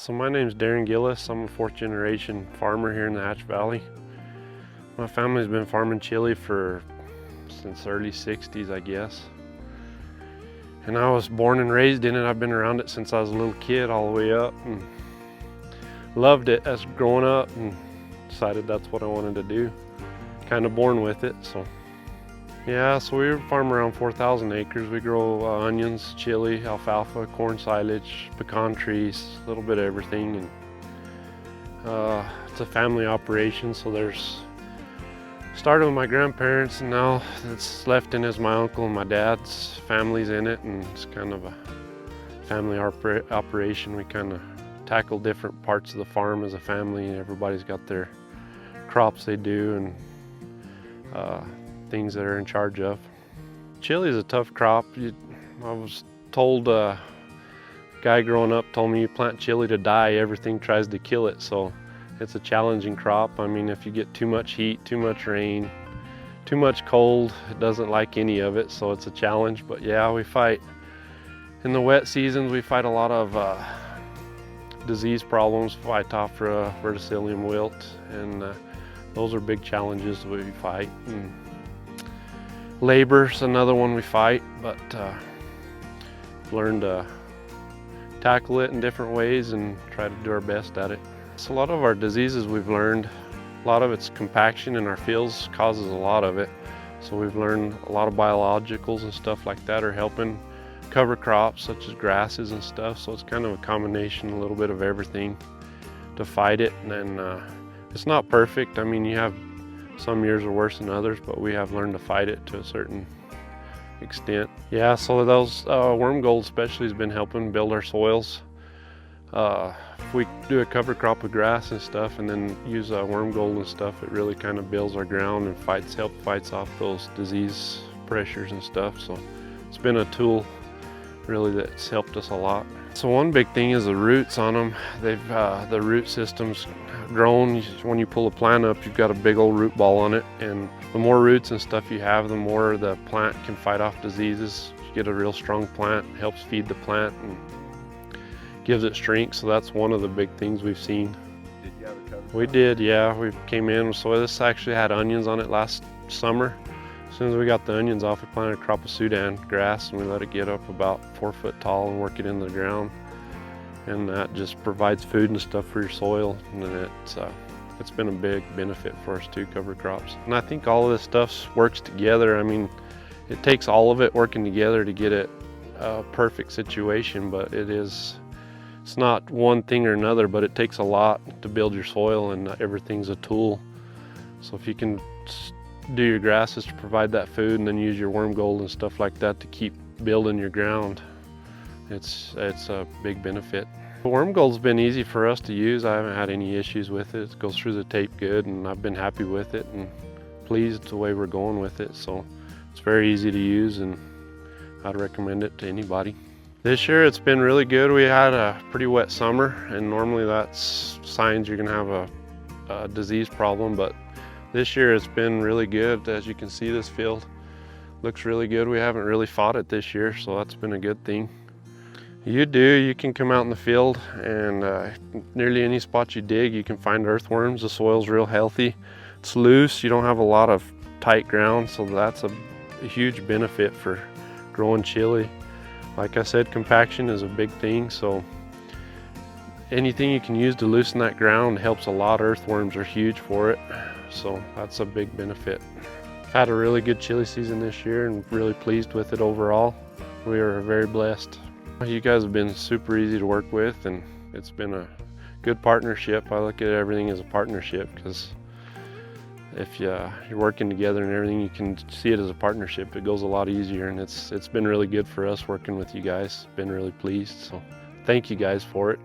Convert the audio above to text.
So my name's Darren Gillis. I'm a fourth generation farmer here in the Hatch Valley. My family's been farming chili since early 60s, I guess. And I was born and raised in it. I've been around it since I was a little kid all the way up, and loved it as growing up and decided that's what I wanted to do. Kind of born with it, so. Yeah, so we farm around 4,000 acres. We grow onions, chili, alfalfa, corn silage, pecan trees, a little bit of everything. And it's a family operation, so started with my grandparents, and now it's left in as my uncle and my dad's family's in it, and it's kind of a family operation. We kind of tackle different parts of the farm as a family, and everybody's got their crops they do and things that are in charge of. Chili is a tough crop. I was told, a guy growing up told me, you plant chili to die, everything tries to kill it. So it's a challenging crop. I mean, if you get too much heat, too much rain, too much cold, it doesn't like any of it, so it's a challenge. But yeah, we fight. In the wet seasons, we fight a lot of disease problems, Phytophthora, verticillium wilt, and those are big challenges that we fight. And labor's another one we fight, but learn to tackle it in different ways and try to do our best at it. So a lot of our diseases we've learned, a lot of it's compaction in our fields causes a lot of it. So we've learned a lot of biologicals and stuff like that are helping cover crops such as grasses and stuff. So it's kind of a combination, a little bit of everything to fight it. And then it's not perfect. I mean, you have some years are worse than others, but we have learned to fight it to a certain extent. Yeah, so those worm gold especially has been helping build our soils. If we do a cover crop of grass and stuff and then use worm gold and stuff, it really kind of builds our ground and fights off those disease pressures and stuff. So it's been a tool really that's helped us a lot. So one big thing is the roots on them. The root system's grown. When you pull a plant up, you've got a big old root ball on it, and the more roots and stuff you have, the more the plant can fight off diseases. You get a real strong plant, helps feed the plant and gives it strength. So that's one of the big things we've seen. Did you have a cover? We did, yeah. We came in, so this actually had onions on it last summer. As soon as we got the onions off, we planted a crop of Sudan grass, and we let it get up about 4 foot tall and work it into the ground. And that just provides food and stuff for your soil, and then it's been a big benefit for us too, cover crops. And I think all of this stuff works together. I mean, it takes all of it working together to get it a perfect situation, but it's not one thing or another, but it takes a lot to build your soil, and everything's a tool. So if you can do your grasses to provide that food and then use your worm gold and stuff like that to keep building your ground, it's a big benefit. The worm gold's been easy for us to use. I haven't had any issues with it. It goes through the tape good, and I've been happy with it and pleased the way we're going with it. So it's very easy to use, and I'd recommend it to anybody. This year it's been really good. We had a pretty wet summer, and normally that's signs you're gonna have a disease problem, but this year it's been really good. As you can see, this field looks really good. We haven't really fought it this year, so that's been a good thing. You can come out in the field, and nearly any spot you dig, you can find earthworms. The soil's real healthy. It's loose. You don't have a lot of tight ground, so that's a huge benefit for growing chili. Like I said, compaction is a big thing, so anything you can use to loosen that ground helps a lot. Earthworms are huge for it, so that's a big benefit. Had a really good chili season this year and really pleased with it overall. We are very blessed. You guys have been super easy to work with, and it's been a good partnership. I look at everything as a partnership, because if you're working together and everything, you can see it as a partnership. It goes a lot easier, and it's been really good for us working with you guys. Been really pleased, so thank you guys for it.